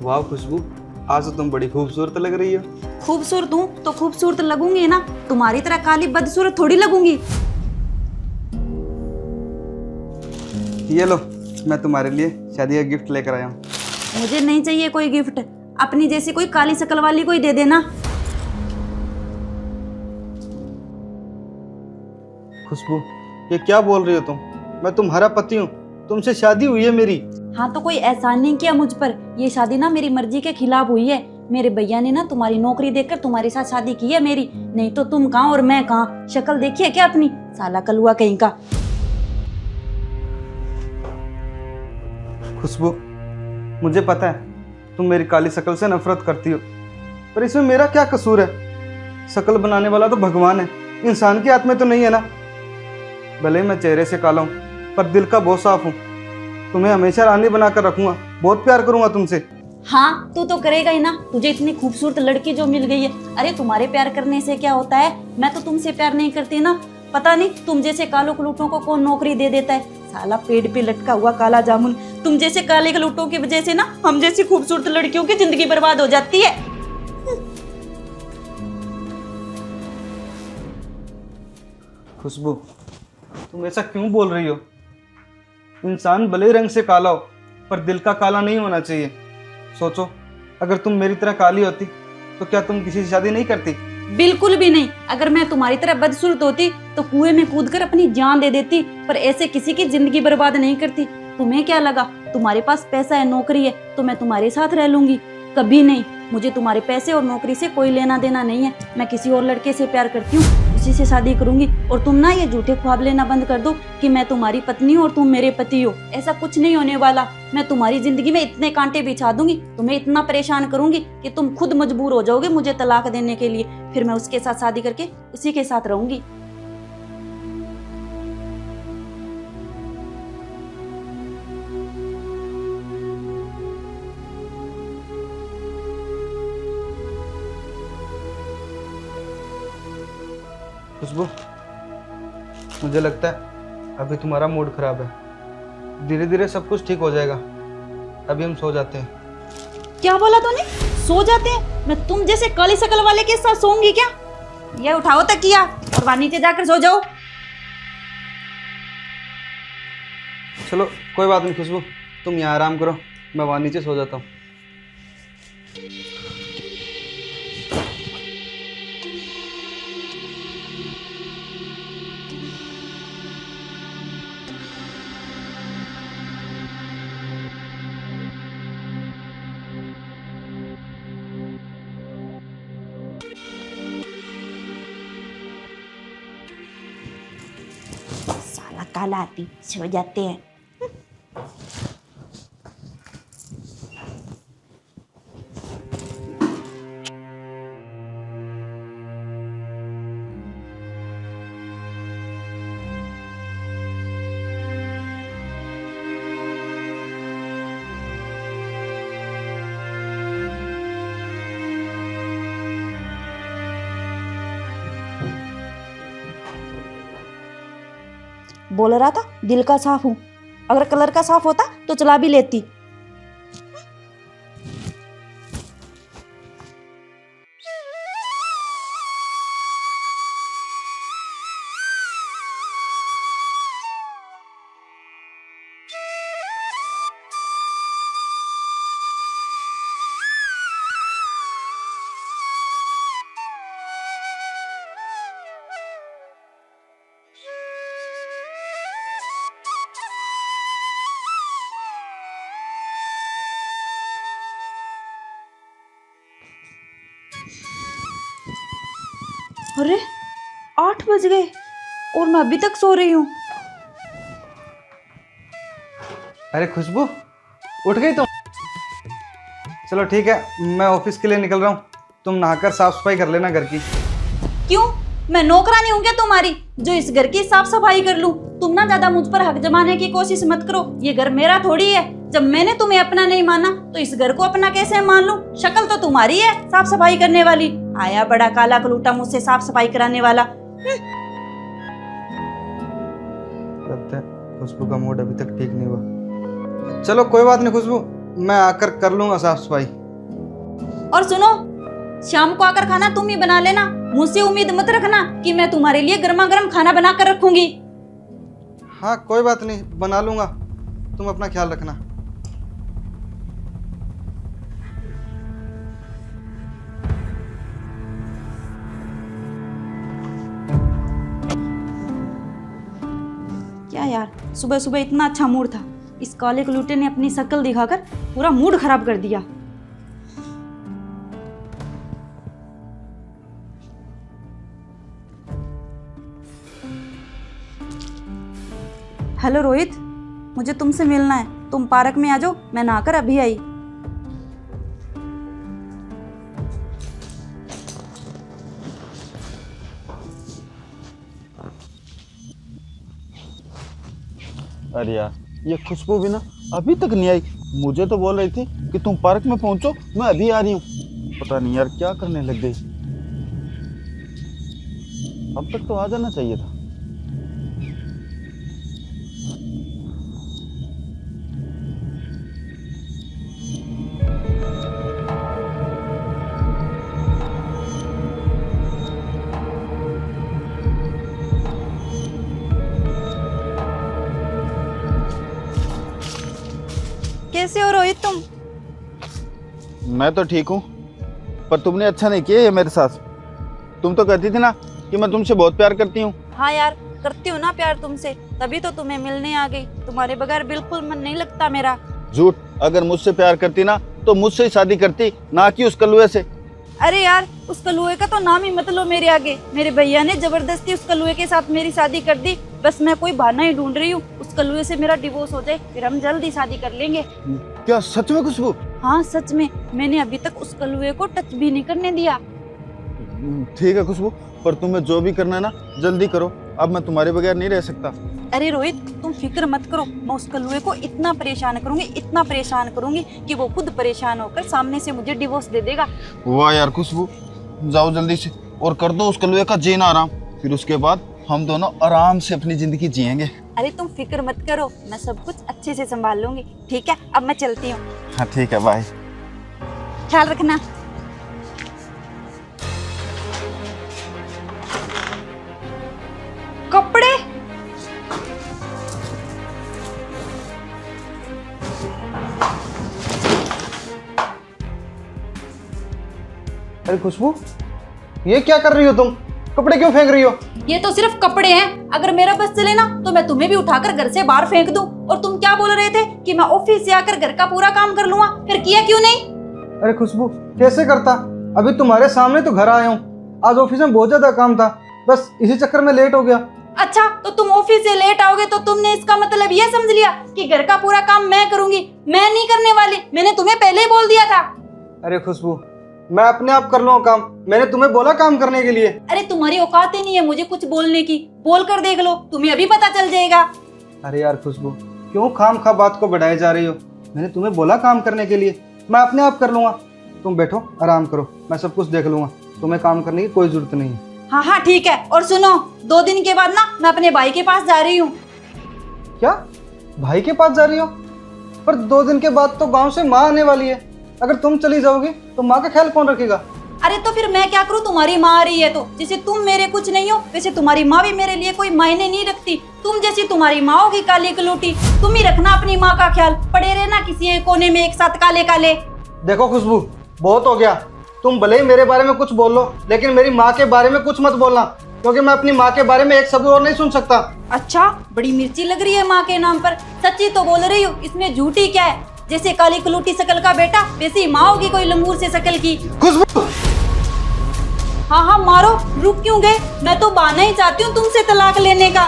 वाह खुशबू, आज तो तुम बड़ी खूबसूरत लग रही हो। खूबसूरत हूँ तो खूबसूरत लगूंगी ना, तुम्हारी तरह काली बदसूरत थोड़ी लगूंगी। ये लो, मैं तुम्हारे लिए शादी का गिफ्ट लेकर आया हूँ। मुझे नहीं चाहिए कोई गिफ्ट, अपनी जैसी कोई काली शकल वाली कोई दे देना। खुशबू, ये क्या बोल रही हो तुम? मैं तुम्हारा पति हूँ, तुमसे शादी हुई है मेरी। हाँ तो कोई एहसान नहीं किया मुझ पर, ये शादी ना मेरी मर्जी के खिलाफ हुई है। मेरे भैया ने ना तुम्हारी नौकरी देखकर तुम्हारे साथ शादी की है मेरी, नहीं तो तुम कहाँ और मैं कहाँ। शक्ल देखिए क्या अपनी, साला कलुआ कहीं का। खुशबू, मुझे पता है तुम मेरी काली शक्ल से नफरत करती हो, पर इसमें मेरा क्या कसूर है? शक्ल बनाने वाला तो भगवान है, इंसान के हाथ में तो नहीं है ना। भले ही मैं चेहरे से काला हूँ पर दिल का बहुत साफ हूँ। तुम्हें हमेशा रानी बनाकर रखूंगा, बहुत प्यार करूंगा तुमसे। हाँ तू तो करेगा ही ना, तुझे इतनी खूबसूरत लड़की जो मिल गई है। अरे तुम्हारे प्यार करने से क्या होता है, मैं तो तुमसे प्यार नहीं करती ना। पता नहीं तुम जैसे कालो कलूटों को कौन नौकरी दे देता है, साला पेड़ पे लटका हुआ काला जामुन। तुम जैसे काले कलूटों की वजह से ना हम जैसी खूबसूरत लड़कियों की जिंदगी बर्बाद हो जाती है। खुशबू, तुम ऐसा क्यों बोल रही हो? इंसान भले ही रंग से काला हो पर दिल का काला नहीं होना चाहिए। सोचो, अगर तुम मेरी तरह काली होती तो क्या तुम किसी से शादी नहीं करती? बिल्कुल भी नहीं। अगर मैं तुम्हारी तरह बदसूरत होती तो कुएं में कूदकर अपनी जान दे देती, पर ऐसे किसी की जिंदगी बर्बाद नहीं करती। तुम्हें क्या लगा, तुम्हारे पास पैसा है, नौकरी है तो मैं तुम्हारे साथ रह लूंगी? कभी नहीं। मुझे तुम्हारे पैसे और नौकरी से कोई लेना देना नहीं है। मैं किसी और लड़के से प्यार करती हूँ, उसी से शादी करूंगी। और तुम ना ये झूठे ख्वाब लेना बंद कर दो कि मैं तुम्हारी पत्नी हूँ और तुम मेरे पति हो। ऐसा कुछ नहीं होने वाला। मैं तुम्हारी जिंदगी में इतने कांटे बिछा दूंगी, तुम्हें इतना परेशान करूंगी कि तुम खुद मजबूर हो जाओगे मुझे तलाक देने के लिए। फिर मैं उसके साथ शादी करके उसी के साथ रहूंगी। खुशबू, मुझे लगता है अभी तुम्हारा मूड खराब है। धीरे धीरे सब कुछ ठीक हो जाएगा। अभी हम सो जाते हैं। क्या बोला तूने? सो जाते हैं? मैं तुम जैसे काली शकल वाले के साथ सोऊंगी क्या? ये उठाओ तकिया और वहां नीचे जाकर सो जाओ। चलो कोई बात नहीं खुशबू, तुम यहाँ आराम करो, मैं वहाँ नीचे सो जाता हूँ। साला काला आती, सो जाते हैं। बोल रहा था दिल का साफ हूं, अगर कलर का साफ होता तो चला भी लेती। अरे 8 बज गए और मैं अभी तक सो रही हूँ। अरे खुशबू, उठ गई तुम? चलो ठीक है, मैं ऑफिस के लिए निकल रहा हूँ। तुम नहाकर साफ सफाई कर लेना घर की। क्यों, मैं नौकरानी हूँ क्या तुम्हारी जो इस घर की साफ सफाई कर लूं? तुम ना ज्यादा मुझ पर हक जमाने की कोशिश मत करो, ये घर मेरा थोड़ी है। जब मैंने तुम्हें अपना नहीं माना तो इस घर को अपना कैसे मान लूं? शक्ल तो तुम्हारी है साफ सफाई करने वाली, आया बड़ा काला कलूटा मुझसे साफ सफाई कराने वाला। लगता है खुशबू का मूड अभी तक ठीक नहीं हुआ। चलो कोई बात नहीं खुशबू, मैं आकर कर लूंगा साफ सफाई। और सुनो, शाम को आकर खाना तुम ही बना लेना। मुझसे उम्मीद मत रखना कि मैं तुम्हारे लिए गर्मा गर्म खाना बना कर रखूंगी। हाँ कोई बात नहीं, बना लूंगा, तुम अपना ख्याल रखना। क्या यार, सुबह सुबह इतना अच्छा मूड था, इस काले कलूटे ने अपनी शक्ल दिखाकर पूरा मूड खराब कर दिया। हेलो रोहित, मुझे तुमसे मिलना है। तुम पार्क में आ जाओ, मैं नहाकर अभी आई। अरे यार, ये खुशबू भी ना अभी तक नहीं आई। मुझे तो बोल रही थी कि तुम पार्क में पहुंचो, मैं अभी आ रही हूँ। पता नहीं यार क्या करने लग गई। अब तक तो आ जाना चाहिए था। कैसे हो रोहित तुम? मैं तो ठीक हूँ, पर तुमने अच्छा नहीं किया ये मेरे साथ। तुम तो कहती थी ना कि मैं तुमसे बहुत प्यार करती हूँ। हाँ यार, करती हूँ ना प्यार तुमसे, तभी तो तुम्हें मिलने आ गई। तुम्हारे बगैर बिल्कुल मन नहीं लगता मेरा। झूठ। अगर मुझसे प्यार करती ना तो मुझसे ही शादी करती, ना कि उस कलुए से। अरे यार, उस कलुए का तो नाम ही मत लो मेरे आगे। मेरे भैया ने जबरदस्ती उस कलुए के साथ मेरी शादी कर दी। बस मैं कोई बहाना ही ढूंढ रही हूँ, उस कलुए से मेरा डिवोर्स हो जाए, फिर हम जल्दी शादी कर लेंगे। क्या सच में खुशबू? हाँ सच में, मैंने अभी तक उस कलुए को टच भी नहीं करने दिया। ठीक है खुशबू, पर तुम्हें जो भी करना है ना जल्दी करो। अब मैं तुम्हारे बगैर नहीं रह सकता। अरे रोहित, तुम फिक्र मत करो। मैं उस कलुए को इतना परेशान करूंगी, इतना परेशान करूंगी कि वो खुद परेशान होकर सामने से मुझे डिवोर्स दे देगा। वाह यार खुशबू, जाओ जल्दी से और कर दो उस कलुए का जीना आराम। फिर उसके बाद हम दोनों आराम से अपनी जिंदगी जिएंगे। अरे तुम फिक्र मत करो, मैं सब कुछ अच्छे से संभाल लूंगी। ठीक है, अब मैं चलती हूँ। हाँ ठीक है, बाय। ख्याल रखना। कपड़े अरे खुशबू, ये क्या कर रही हो तुम? कपड़े क्यों फेंक रही हो? ये तो सिर्फ कपड़े हैं। अगर मेरा बस चले ना तो मैं तुम्हें भी उठाकर घर से बाहर फेंक दूं। और तुम क्या बोल रहे थे कि मैं ऑफिस से आकर घर का पूरा काम कर लूंगा, फिर किया क्यों नहीं? अरे खुशबू, कैसे करता? अभी तुम्हारे सामने तो घर आया हूँ। आज ऑफिस में बहुत ज्यादा काम था, बस इसी चक्कर में लेट हो गया। अच्छा, तो तुम ऑफिस से लेट आओगे तो तुमने इसका मतलब ये समझ लिया कि घर का पूरा काम मैं करूंगी? मैं नहीं करने वाली, मैंने तुम्हें पहले ही बोल दिया था। अरे खुशबू, मैं अपने आप कर लूंगा काम, मैंने तुम्हें बोला काम करने के लिए। अरे तुम्हारी औकात ही नहीं है मुझे कुछ बोलने की। बोल कर देख लो, तुम्हें अभी पता चल जाएगा। अरे यार खुशबू, क्यों खाम खा बात को बढ़ाए जा रही हो? मैंने तुम्हें बोला काम करने के लिए, मैं अपने आप कर लूंगा। तुम बैठो, आराम करो, मैं सब कुछ देख लूंगा। तुम्हें काम करने की कोई जरूरत नहीं है। हाँ हाँ ठीक है। और सुनो, 2 दिन के बाद ना मैं अपने भाई के पास जा रही हूँ। क्या? भाई के पास जा रही हो? पर 2 दिन के बाद तो गांव से माँ आने वाली है। अगर तुम चली जाओगी तो माँ का ख्याल कौन रखेगा? अरे तो फिर मैं क्या करूँ? तुम्हारी माँ आ रही है तो जैसे तुम मेरे कुछ नहीं हो, वैसे तुम्हारी माँ भी मेरे लिए कोई मायने नहीं रखती। तुम जैसी तुम्हारी माँ होगी काली कलूटी। तुम ही रखना अपनी माँ का ख्याल। पड़े रहना किसी एक कोने में एक साथ काले काले। देखो खुशबू, बहुत हो गया। तुम भले ही मेरे बारे में कुछ बोल लो, लेकिन मेरी माँ के बारे में कुछ मत बोलना, क्योंकि मैं अपनी माँ के बारे में एक शब्द और नहीं सुन सकता। अच्छा, बड़ी मिर्ची लग रही है माँ के नाम पर। सच्ची तो बोल रही हूँ, इसमें झूठी क्या है? जैसे काली कलूटी शकल का बेटा, वैसे ही माँ होगी कोई लंगूर से शकल की। खुशबू! हाँ हाँ मारो, रुक क्यों गए? मैं तो बहाना ही चाहती हूँ तुमसे तलाक लेने का।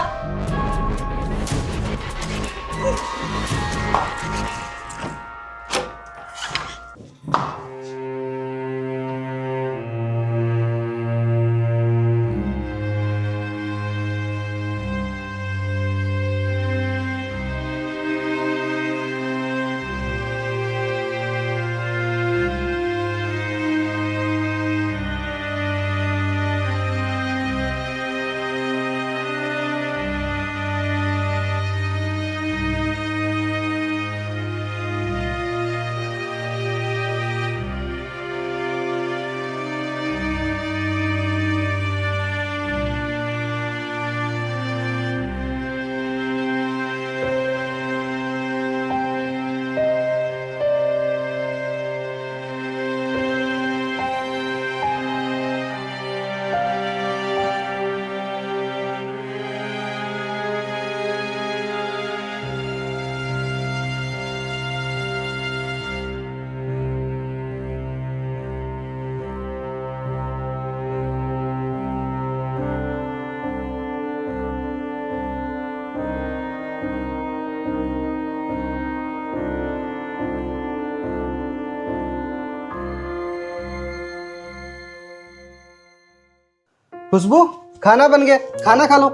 खुशबू, खाना बन गया, खाना खा लो।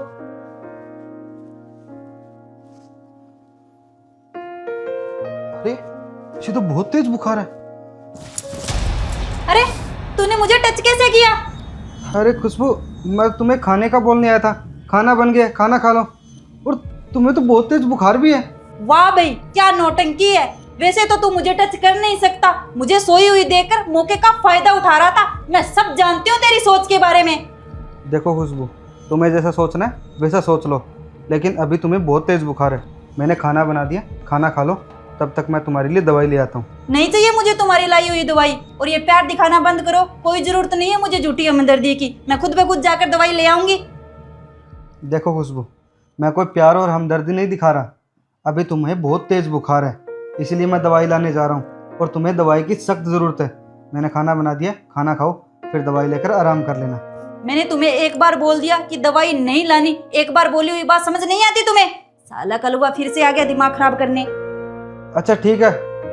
अरे ये तो बहुत तेज बुखार है। अरे तूने मुझे टच कैसे किया? अरे खुशबू, मैं तुम्हें खाने का बोलने आया था। खाना बन गया, खाना खा लो। और तुम्हें तो बहुत तेज बुखार भी है। वाह भाई, क्या नौटंकी है। वैसे तो तू मुझे टच कर नहीं सकता, मुझे सोई हुई देखकर मौके का फायदा उठा रहा था। मैं सब जानती हूँ तेरी सोच के बारे में। देखो खुशबू, तुम्हें जैसा सोचना है वैसा सोच लो, लेकिन अभी तुम्हें बहुत तेज बुखार है। मैंने खाना बना दिया, खाना खा लो, तब तक मैं तुम्हारे लिए दवाई ले आता हूँ। नहीं चाहिए मुझे तुम्हारी लाई हुई दवाई, और ये प्यार दिखाना बंद करो। कोई जरूरत नहीं है मुझे झूठी हमदर्दी की, मैं खुद ब खुद जाकर दवाई ले आऊंगी। देखो खुशबू, मैं कोई प्यार और हमदर्दी नहीं दिखा रहा। अभी तुम्हें बहुत तेज बुखार है, इसीलिए मैं दवाई लाने जा रहा हूँ, और तुम्हें दवाई की सख्त ज़रूरत है। मैंने खाना बना दिया, खाना खाओ, फिर दवाई लेकर आराम कर लेना। मैंने तुम्हें एक बार बोल दिया कि दवाई नहीं लानी, एक बार बोली हुई बात समझ नहीं आती तुम्हें? साला कलुआ फिर से आ गया दिमाग खराब करने। अच्छा ठीक है,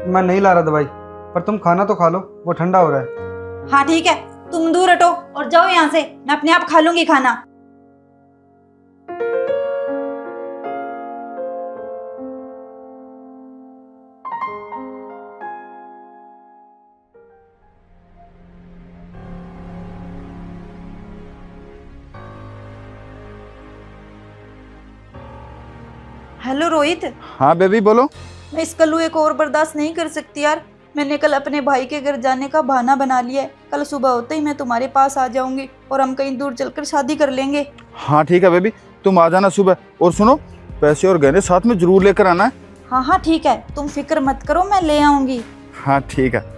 मैं नहीं ला रहा दवाई, पर तुम खाना तो खा लो, वो ठंडा हो रहा है। हाँ ठीक है, तुम दूर हटो और जाओ यहाँ से, मैं अपने आप खा लूंगी खाना। हेलो रोहित। हाँ बेबी बोलो। मैं इस कल्लुए को और बर्दाश्त नहीं कर सकती यार। मैंने कल अपने भाई के घर जाने का बहाना बना लिया है। कल सुबह होते ही मैं तुम्हारे पास आ जाऊंगी और हम कहीं दूर चलकर शादी कर लेंगे। हाँ ठीक है बेबी, तुम आ जाना सुबह। और सुनो, पैसे और गहने साथ में जरूर लेकर आना है। हाँ हाँ ठीक है, तुम फिक्र मत करो, मैं ले आऊंगी। हाँ ठीक है।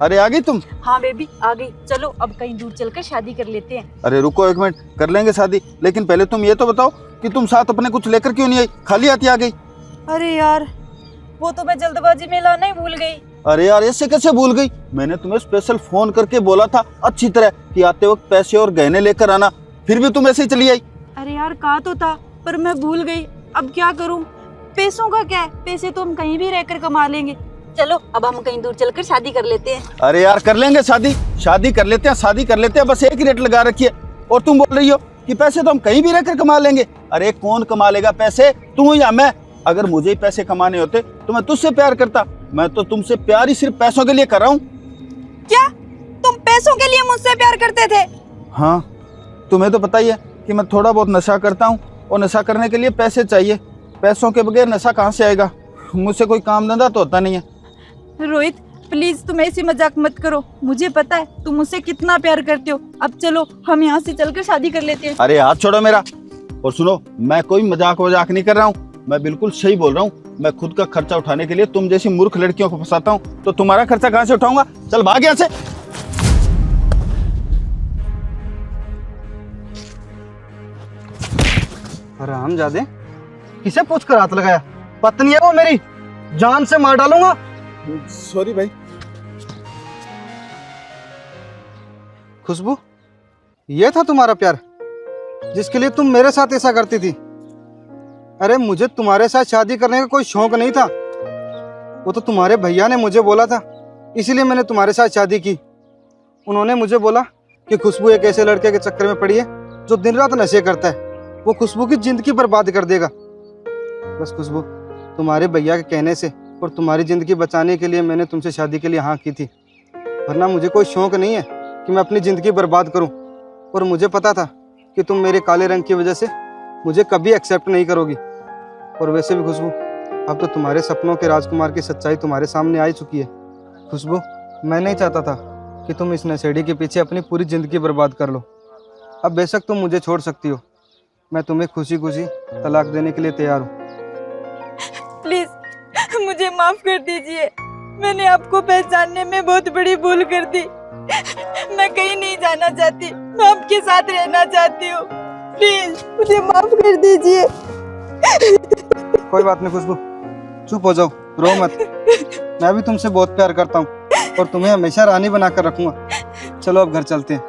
अरे आ गई तुम? हाँ बेबी आ गई। चलो अब कहीं दूर चलकर शादी कर लेते हैं। अरे रुको एक मिनट, कर लेंगे शादी, लेकिन पहले तुम ये तो बताओ कि तुम साथ अपने कुछ लेकर क्यों नहीं आई, खाली हाथी आ गई? अरे यार, वो तो मैं जल्दबाजी में लाना ही भूल गई। अरे यार ऐसे कैसे भूल गई? मैंने तुम्हें स्पेशल फोन करके बोला था अच्छी तरह कि आते वक्त पैसे और गहने लेकर आना, फिर भी तुम ऐसे ही चली आई। अरे यार कहा तो था, पर मैं भूल गई। अब क्या करूं? पैसों का क्या है, पैसे तो हम कहीं भी रहकर कमा लेंगे। चलो अब हम कहीं दूर चलकर शादी कर लेते हैं। अरे यार कर लेंगे शादी, शादी कर लेते हैं, शादी कर लेते हैं, बस एक ही रेट लगा रखी है। और तुम बोल रही हो कि पैसे तो हम कहीं भी रहकर कमा लेंगे। अरे कौन कमा लेगा पैसे, तू या मैं? अगर मुझे ही पैसे कमाने होते तो मैं तुझसे प्यार करता। मैं तो तुमसे प्यार ही सिर्फ पैसों के लिए कर रहा हूँ। क्या तुम पैसों के लिए मुझसे प्यार करते थे? हाँ, तुम्हें तो पता ही है कि मैं थोड़ा बहुत नशा करता हूँ, और नशा करने के लिए पैसे चाहिए। पैसों के बगैर नशा कहाँ से आएगा? मुझसे कोई काम धंधा तो होता नहीं है। रोहित प्लीज तुम ऐसी मजाक मत करो, मुझे पता है तुम मुझसे कितना प्यार करते हो। अब चलो हम यहाँ से चलकर शादी कर लेते हैं। अरे हाथ छोड़ो मेरा। और सुनो, मैं कोई मजाक वजाक नहीं कर रहा हूँ, मैं बिल्कुल सही बोल रहा हूँ। मैं खुद का खर्चा उठाने के लिए तुम जैसी मूर्ख लड़कियों को फंसाता हूँ, तो तुम्हारा खर्चा कहाँ से उठाऊंगा? चल भाग यहाँ से। हरामजादे, किसे पूछ कर हाथ लगाया? पत्नी है वो मेरी, जान से मार डालूंगा। सॉरी भाई। खुशबू, ये था तुम्हारा प्यार जिसके लिए तुम मेरे साथ ऐसा करती थी? अरे मुझे तुम्हारे साथ शादी करने का कोई शौक नहीं था, वो तो तुम्हारे भैया ने मुझे बोला था, इसीलिए मैंने तुम्हारे साथ शादी की। उन्होंने मुझे बोला कि खुशबू एक ऐसे लड़के के चक्कर में पड़ी है जो दिन रात नशे करता है, वो खुशबू की जिंदगी बर्बाद कर देगा। बस खुशबू, तुम्हारे भैया के कहने से और तुम्हारी ज़िंदगी बचाने के लिए मैंने तुमसे शादी के लिए हाँ की थी, वरना मुझे कोई शौक नहीं है कि मैं अपनी ज़िंदगी बर्बाद करूं। और मुझे पता था कि तुम मेरे काले रंग की वजह से मुझे कभी एक्सेप्ट नहीं करोगी। और वैसे भी खुशबू, अब तो तुम्हारे सपनों के राजकुमार की सच्चाई तुम्हारे सामने आ चुकी है। खुशबू, मैं नहीं चाहता था कि तुम इस नशेड़ी के पीछे अपनी पूरी ज़िंदगी बर्बाद कर लो। अब बेशक तुम मुझे छोड़ सकती हो, मैं तुम्हें खुशी खुशी तलाक देने के लिए तैयार हूँ। प्लीज मुझे माफ कर दीजिए, मैंने आपको पहचानने में बहुत बड़ी भूल कर दी। मैं कहीं नहीं जाना चाहती, मैं आपके साथ रहना चाहती हूँ। प्लीज मुझे माफ कर दीजिए। कोई बात नहीं खुशबू, चुप हो जाओ, रो मत। मैं भी तुमसे बहुत प्यार करता हूँ और तुम्हें हमेशा रानी बनाकर रखूंगा। चलो अब घर चलते हैं।